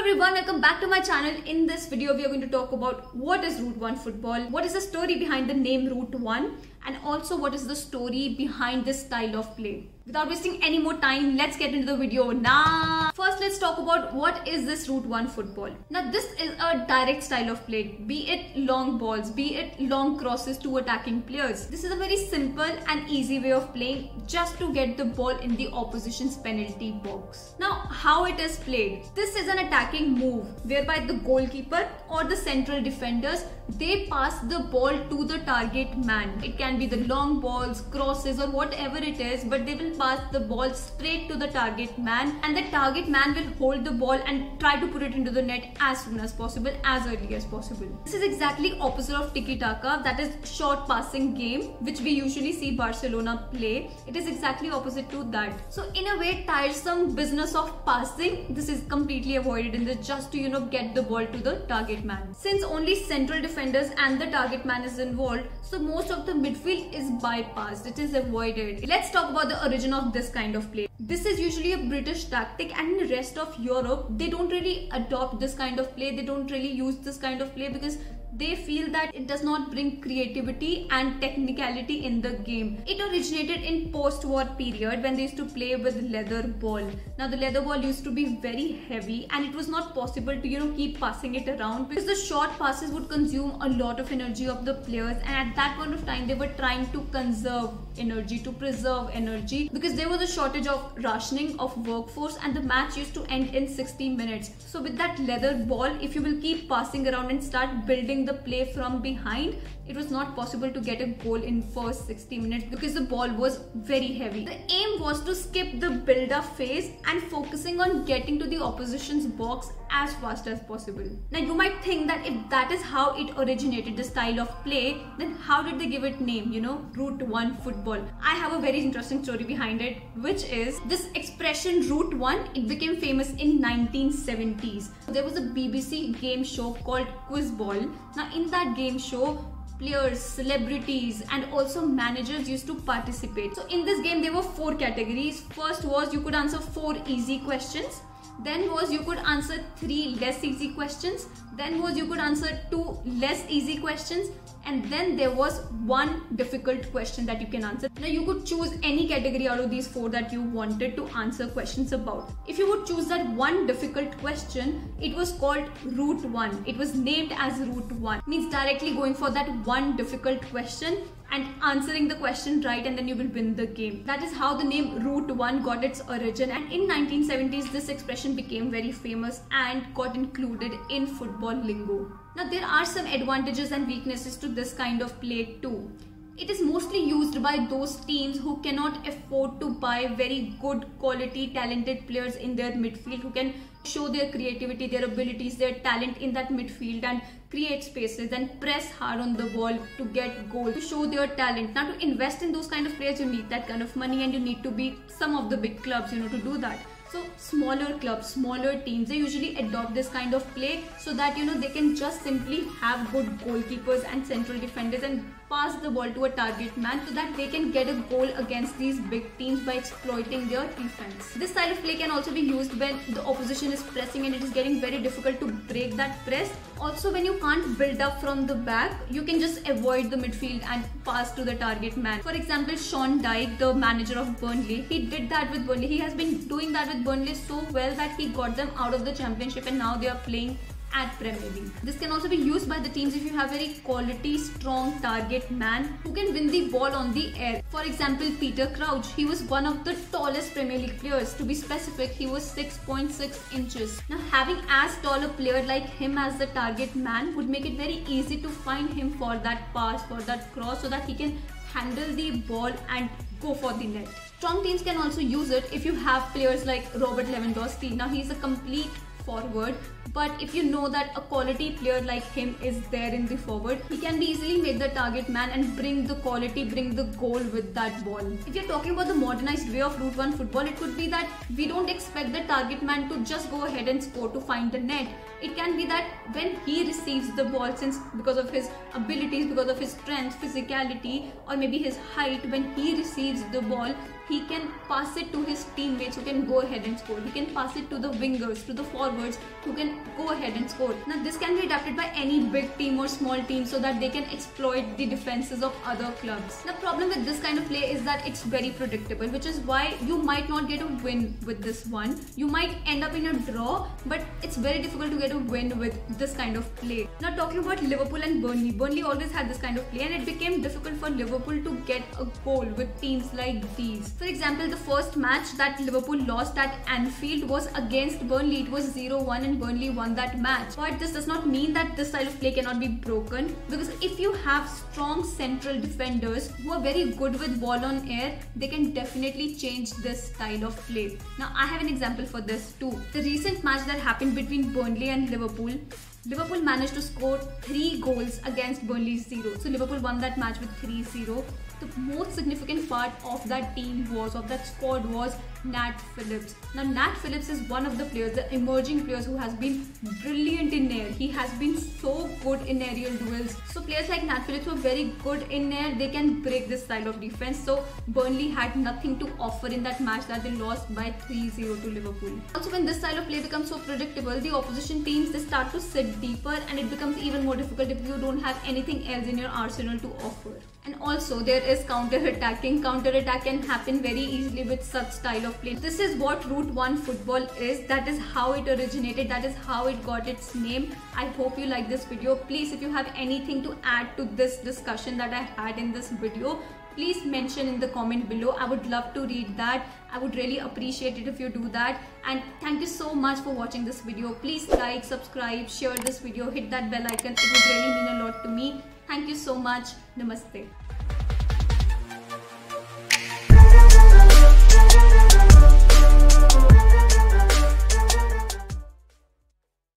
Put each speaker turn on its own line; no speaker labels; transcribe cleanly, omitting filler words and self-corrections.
everyone, welcome back to my channel. In this video we are going to talk about what is Route 1 football, what is the story behind the name Route 1, and also what is the story behind this style of play. Without wasting any more time, let's get into the video now. First, let's talk about what is this Route 1 football. Now, this is a direct style of play, be it long balls, be it long crosses to attacking players. This is a very simple and easy way of playing just to get the ball in the opposition's penalty box. Now, how it is played. This is an attacking move whereby the goalkeeper or the central defenders, they pass the ball to the target man. It can be the long balls, crosses or whatever it is, but they will pass the ball straight to the target man, and the target man will hold the ball and try to put it into the net as soon as possible, as early as possible. This is exactly opposite of tiki-taka, that is short passing game, which we usually see Barcelona play. It is exactly opposite to that. So in a way, tiresome business of passing, this is completely avoided in this, just to get the ball to the target man. Since only central defenders and the target man is involved, so most of the midfield is bypassed, it is avoided. Let's talk about the origin of this kind of play. This is usually a British tactic, and in the rest of Europe they don't really adopt this kind of play. They don't really use this kind of play because they feel that it does not bring creativity and technicality in the game. It originated in post-war period when they used to play with leather ball. Now the leather ball used to be very heavy and it was not possible to keep passing it around because the short passes would consume a lot of energy of the players, and at that point of time they were trying to conserve energy, to preserve energy, because there was a shortage of rationing of workforce and the match used to end in 60 minutes. So with that leather ball, if you will keep passing around and start building the play from behind, it was not possible to get a goal in first 60 minutes because the ball was very heavy. The aim was to skip the build-up phase and focusing on getting to the opposition's box as fast as possible. Now you might think that if that is how it originated, the style of play, then how did they give it name, Route 1 football? I have a very interesting story behind it, which is this expression Route 1, it became famous in 1970s. There was a BBC game show called Quiz Ball. Now in that game show, players, celebrities and also managers used to participate. So in this game there were 4 categories. First was you could answer 4 easy questions. Then was you could answer 3 less easy questions. Then was you could answer 2 less easy questions. And then there was 1 difficult question that you can answer. Now you could choose any category out of these 4 that you wanted to answer questions about. If you would choose that 1 difficult question, it was called Route 1. It was named as Route 1. Means directly going for that 1 difficult question and answering the question right, and then you will win the game. That is how the name Route 1 got its origin, and in 1970s this expression became very famous and got included in football lingo. Now there are some advantages and weaknesses to this kind of play too. It is mostly used by those teams who cannot afford to buy very good quality talented players in their midfield who can show their creativity, their abilities, their talent in that midfield and create spaces and press hard on the ball to get goals, to show their talent. Now to invest in those kind of players, you need that kind of money, and you need to be some of the big clubs to do that. So smaller clubs, smaller teams, they usually adopt this kind of play so that they can just simply have good goalkeepers and central defenders and pass the ball to a target man so that they can get a goal against these big teams by exploiting their defense. This style of play can also be used when the opposition is pressing and it is getting very difficult to break that press. Also when you can't build up from the back, you can just avoid the midfield and pass to the target man. For example, Sean Dyche, the manager of Burnley, he did that with Burnley. He has been doing that with Burnley so well that he got them out of the championship and now they are playing at Premier League. This can also be used by the teams if you have very quality, strong target man who can win the ball on the air. For example, Peter Crouch, he was one of the tallest Premier League players. To be specific, he was 6.6 inches. Now having as tall a player like him as the target man would make it very easy to find him for that pass, for that cross, so that he can handle the ball and go for the net. Strong teams can also use it if you have players like Robert Lewandowski. Now he's a complete forward, but if you know that a quality player like him is there in the forward, he can be easily made the target man and bring the quality, bring the goal with that ball. If you're talking about the modernized way of Route 1 football, it could be that we don't expect the target man to just go ahead and score to find the net. It can be that when he receives the ball, since because of his abilities, because of his strength, physicality, or maybe his height, when he receives the ball, he can pass it to his teammates who can go ahead and score. He can pass it to the wingers, to the forwards forwards who can go ahead and score. Now this can be adapted by any big team or small team so that they can exploit the defenses of other clubs. The problem with this kind of play is that it's very predictable, which is why you might not get a win with this one. You might end up in a draw, but it's very difficult to get a win with this kind of play. Now talking about Liverpool and Burnley. Burnley always had this kind of play and it became difficult for Liverpool to get a goal with teams like these. For example, the first match that Liverpool lost at Anfield was against Burnley. It was 0-1 and Burnley won that match. But this does not mean that this style of play cannot be broken, because if you have strong central defenders who are very good with ball on air, they can definitely change this style of play. Now I have an example for this too. The recent match that happened between Burnley and Liverpool managed to score 3 goals against Burnley's 0. So Liverpool won that match with 3-0. The most significant part of that squad was Nat Phillips. Now Nat Phillips is one of the players, the emerging players, who has been brilliant in air. He has been so good in aerial duels. So players like Nat Phillips were very good in air. They can break this style of defense. So Burnley had nothing to offer in that match that they lost by 3-0 to Liverpool. Also, when this style of play becomes so predictable, the opposition teams, they start to sit deeper and it becomes even more difficult if you don't have anything else in your arsenal to offer. And also there is counter-attacking. Counter-attack can happen very easily with such style of play. This is what Route 1 football is. That is how it originated. That is how it got its name. I hope you like this video. Please, if you have anything to add to this discussion that I had in this video, please mention in the comment below. I would love to read that. I would really appreciate it if you do that. And thank you so much for watching this video. Please like, subscribe, share this video, hit that bell icon. It would really mean a lot to me. Thank you so much. Namaste.